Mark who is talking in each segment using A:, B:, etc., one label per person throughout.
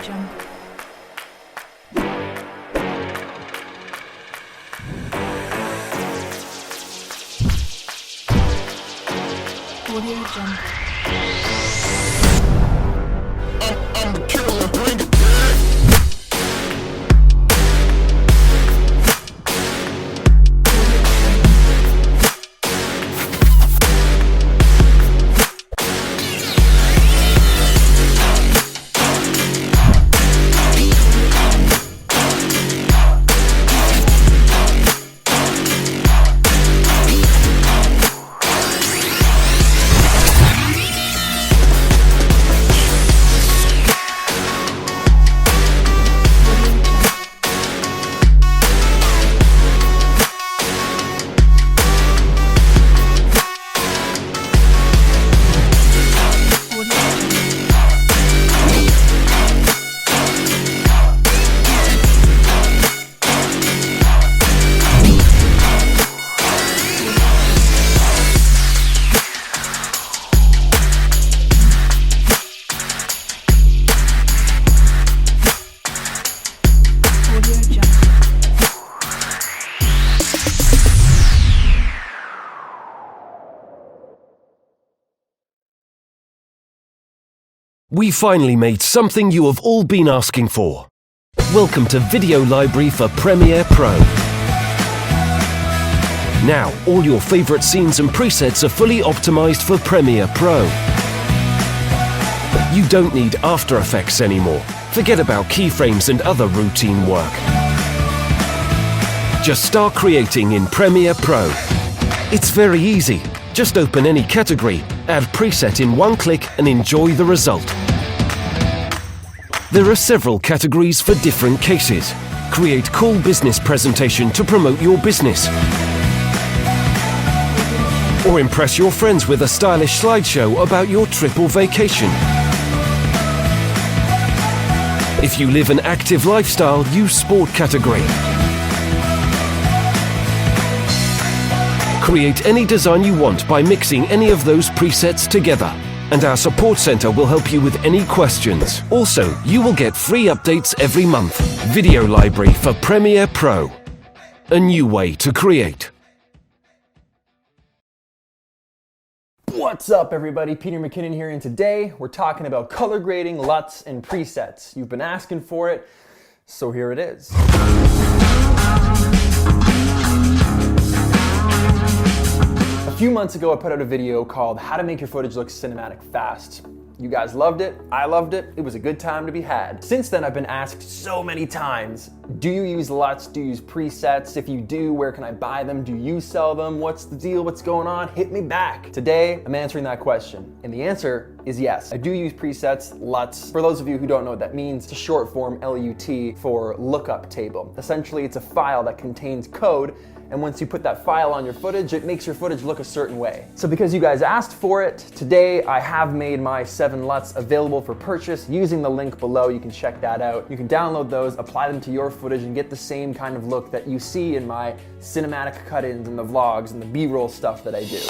A: Jungle. Audio Jungle.
B: I'm the killer, bring it.
C: We finally made something you have all been asking for. Welcome to Video Library for Premiere Pro. Now, all your favorite scenes and presets are fully optimized for Premiere Pro. You don't need After Effects anymore. Forget about keyframes and other routine work. Just start creating in Premiere Pro. It's very easy. Just open any category, add preset in one click and enjoy the result. There are several categories for different cases. Create cool business presentation to promote your business. Or impress your friends with a stylish slideshow about your trip or vacation. If you live an active lifestyle, use sport category. Create any design you want by mixing any of those presets together. And our support center will help you with any questions. Also, you will get free updates every month. Video Library for Premiere Pro. A new way to create.
D: What's up everybody, Peter McKinnon here, and today we're talking about color grading, LUTs, and presets. You've been asking for it, so here it is. A few months ago I put out a video called How to Make Your Footage Look Cinematic Fast. You guys loved it, I loved it, it was a good time to be had. Since then I've been asked so many times, do you use LUTs, do you use presets? If you do, where can I buy them? Do you sell them? What's the deal? What's going on? Hit me back. Today I'm answering that question, and the answer is yes. I do use presets, LUTs. For those of you who don't know what that means, it's a short form, LUT, for lookup table. Essentially it's a file that contains code, and once you put that file on your footage, it makes your footage look a certain way. So because you guys asked for it, today I have made my 7 LUTs available for purchase using the link below. You can check that out. You can download those, apply them to your footage, and get the same kind of look that you see in my cinematic cut-ins and the vlogs and the B-roll stuff that I do.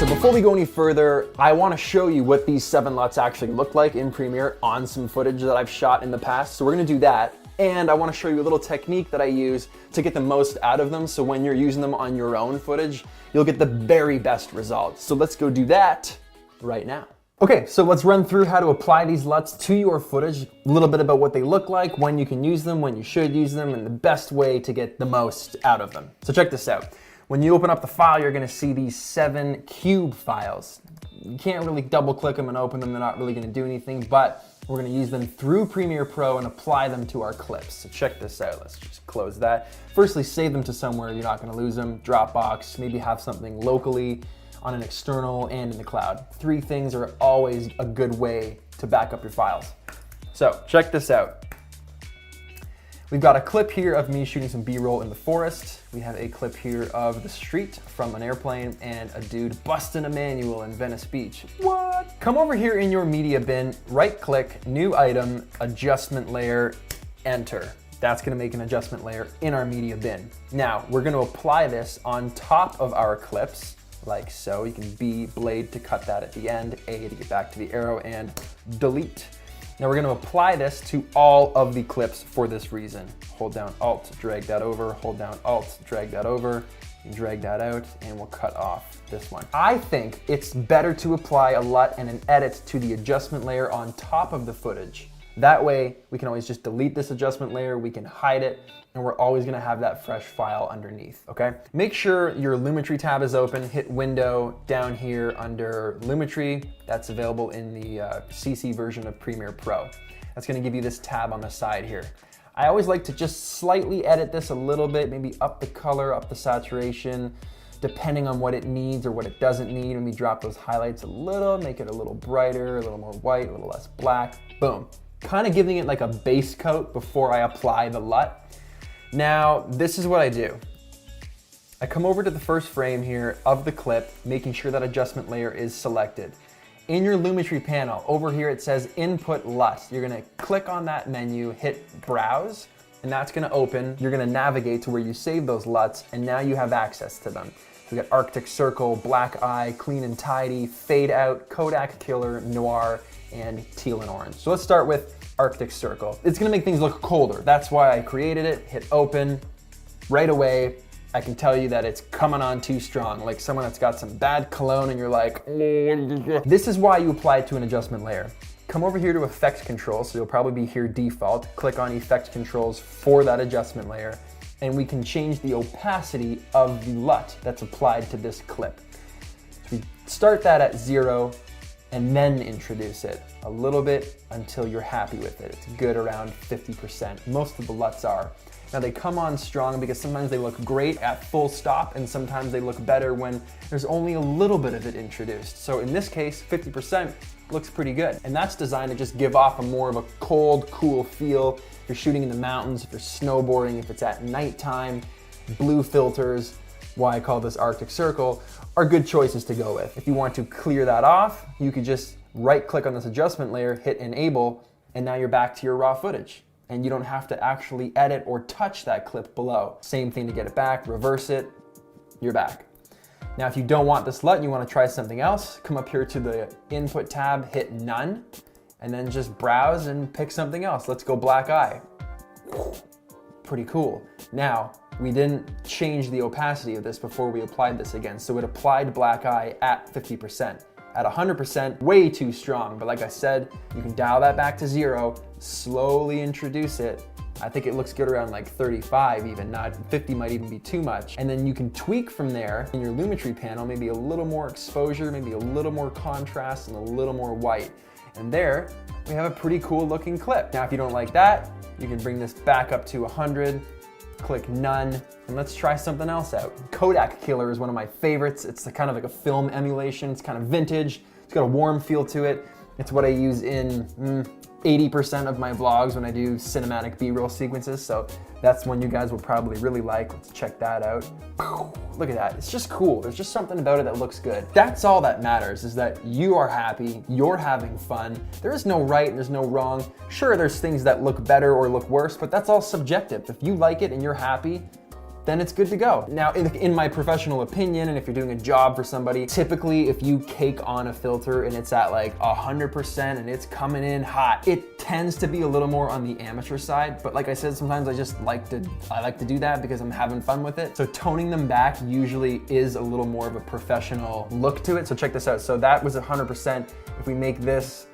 D: Before we go any further, I want to show you what these 7 LUTs actually look like in Premiere on some footage that I've shot in the past. So we're going to do that, and I want to show you a little technique that I use to get the most out of them, so when you're using them on your own footage, you'll get the very best results. So let's go do that right now. Okay, so let's run through how to apply these LUTs to your footage, a little bit about what they look like, when you can use them, when you should use them, and the best way to get the most out of them. So check this out. When you open up the file, you're gonna see these 7 cube files. You can't really double click them and open them, they're not really gonna do anything, but we're gonna use them through Premiere Pro and apply them to our clips. So check this out, let's just close that. Firstly, save them to somewhere you're not gonna lose them, Dropbox, maybe have something locally on an external and in the cloud. 3 things are always a good way to back up your files. So check this out. We've got a clip here of me shooting some B-roll in the forest. We have a clip here of the street from an airplane and a dude busting a manual in Venice Beach. What? Come over here in your media bin, right click, new item, adjustment layer, enter. That's gonna make an adjustment layer in our media bin. Now, we're gonna apply this on top of our clips, like so. You can B, blade to cut that at the end, A to get back to the arrow, and delete. Now we're gonna apply this to all of the clips for this reason. Hold down Alt, drag that over, hold down Alt, drag that over, and drag that out, and we'll cut off this one. I think it's better to apply a LUT and an edit to the adjustment layer on top of the footage. That way, we can always just delete this adjustment layer, we can hide it, and we're always gonna have that fresh file underneath, okay? Make sure your Lumetri tab is open, hit Window down here under Lumetri. That's available in the CC version of Premiere Pro. That's gonna give you this tab on the side here. I always like to just slightly edit this a little bit, maybe up the color, up the saturation, depending on what it needs or what it doesn't need. Maybe drop those highlights a little, make it a little brighter, a little more white, a little less black, boom. Kind of giving it like a base coat before I apply the LUT. Now, this is what I do. I come over to the first frame here of the clip, making sure that adjustment layer is selected. In your Lumetri panel, over here it says Input LUT. You're gonna click on that menu, hit Browse, and that's gonna open. You're gonna navigate to where you save those LUTs, and now you have access to them. We got Arctic Circle, Black Eye, Clean and Tidy, Fade Out, Kodak Killer, Noir, and Teal and Orange. So let's start with Arctic Circle. It's gonna make things look colder. That's why I created it. Hit open. Right away, I can tell you that it's coming on too strong, like someone that's got some bad cologne and you're like, this is why you apply it to an adjustment layer. Come over here to Effect Controls, so you'll probably be here default. Click on Effect Controls for that adjustment layer, and we can change the opacity of the LUT that's applied to this clip. We start that at 0, and then introduce it a little bit until you're happy with it. It's good around 50%. Most of the LUTs are. Now they come on strong because sometimes they look great at full stop and sometimes they look better when there's only a little bit of it introduced. So in this case, 50% looks pretty good. And that's designed to just give off a more of a cold, cool feel. If you're shooting in the mountains, if you're snowboarding, if it's at nighttime, blue filters, why I call this Arctic Circle, are good choices to go with. If you want to clear that off, you could just right click on this adjustment layer, hit enable, and now you're back to your raw footage. And you don't have to actually edit or touch that clip below. Same thing to get it back, reverse it, you're back. Now, if you don't want this LUT and you want to try something else, come up here to the input tab, hit none, and then just browse and pick something else. Let's go Black Eye. Pretty cool. Now, we didn't change the opacity of this before we applied this again, so it applied Black Eye at 50%. At 100%, way too strong, but like I said, you can dial that back to 0, slowly introduce it. I think it looks good around like 35 even, not 50 might even be too much. And then you can tweak from there in your Lumetri panel, maybe a little more exposure, maybe a little more contrast, and a little more white. And there, we have a pretty cool looking clip. Now, if you don't like that, you can bring this back up to 100, click none, and let's try something else out. Kodak Killer is one of my favorites. It's kind of like a film emulation. It's kind of vintage. It's got a warm feel to it. It's what I use in 80% of my vlogs when I do cinematic B-roll sequences, so that's one you guys will probably really like. Let's check that out. Look at that, it's just cool. There's just something about it that looks good. That's all that matters, is that you are happy, you're having fun. There is no right and there's no wrong. Sure, there's things that look better or look worse, but that's all subjective. If you like it and you're happy, then it's good to go. Now, in my professional opinion, and if you're doing a job for somebody, typically if you cake on a filter and it's at like 100% and it's coming in hot, it tends to be a little more on the amateur side. But like I said, sometimes I like to do that because I'm having fun with it. So toning them back usually is a little more of a professional look to it. So check this out. So that was 100%. If we make this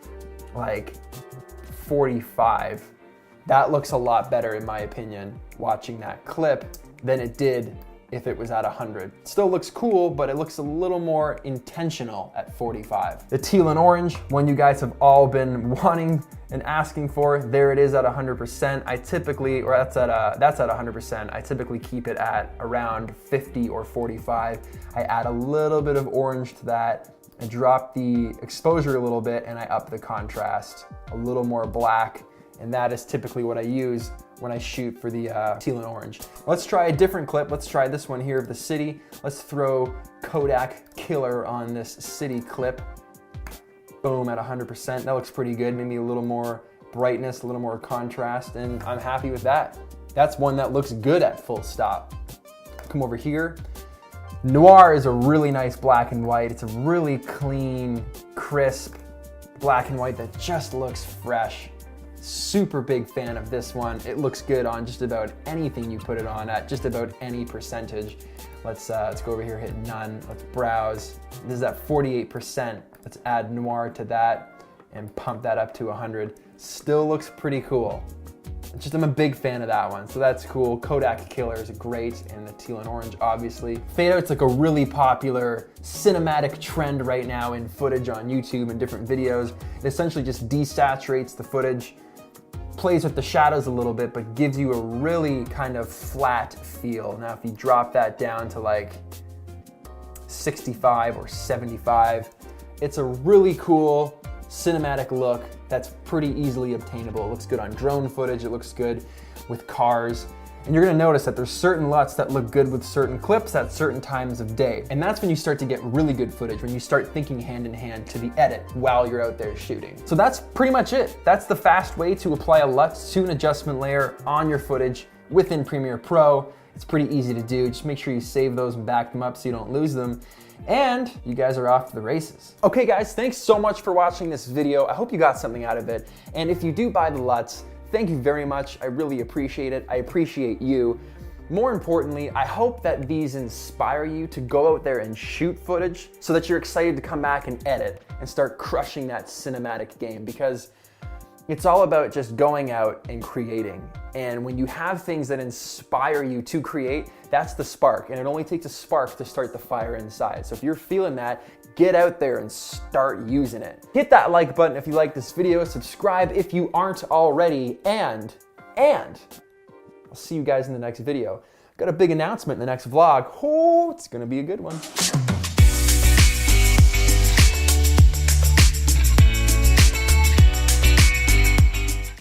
D: like 45, that looks a lot better in my opinion, watching that clip, than it did if it was at 100. Still looks cool, but it looks a little more intentional at 45. The teal and orange, one you guys have all been wanting and asking for, there it is at 100%. I typically, or that's at 100%. I typically keep it at around 50 or 45. I add a little bit of orange to that. I drop the exposure a little bit and I up the contrast, a little more black. And that is typically what I use when I shoot for the teal and orange. Let's try a different clip. Let's try this one here of the city. Let's throw Kodak Killer on this city clip. Boom, at 100%. That looks pretty good. Maybe a little more brightness, a little more contrast, and I'm happy with that. That's one that looks good at full stop. Come over here. Noir is a really nice black and white. It's a really clean, crisp black and white that just looks fresh. Super big fan of this one. It looks good on just about anything you put it on at just about any percentage. Let's go over here, hit none. Let's browse. This is at 48%. Let's add Noir to that and pump that up to 100. Still looks pretty cool. I'm a big fan of that one, so that's cool. Kodak Killer is great, and the teal and orange, obviously. Fade out's like a really popular cinematic trend right now in footage on YouTube and different videos. It essentially just desaturates the footage, plays with the shadows a little bit, but gives you a really kind of flat feel. Now, if you drop that down to like 65 or 75, it's a really cool cinematic look that's pretty easily obtainable. It looks good on drone footage, it looks good with cars. And you're gonna notice that there's certain LUTs that look good with certain clips at certain times of day. And that's when you start to get really good footage, when you start thinking hand in hand to the edit while you're out there shooting. So that's pretty much it. That's the fast way to apply a LUT to an adjustment layer on your footage within Premiere Pro. It's pretty easy to do. Just make sure you save those and back them up so you don't lose them. And you guys are off to the races. Okay guys, thanks so much for watching this video. I hope you got something out of it. And if you do buy the LUTs, thank you very much. I really appreciate it. I appreciate you. More importantly, I hope that these inspire you to go out there and shoot footage so that you're excited to come back and edit and start crushing that cinematic game, because it's all about just going out and creating. And when you have things that inspire you to create, that's the spark. And it only takes a spark to start the fire inside. So if you're feeling that, get out there and start using it. Hit that like button if you like this video, subscribe if you aren't already, and I'll see you guys in the next video. Got a big announcement in the next vlog. Oh, it's gonna be a good one.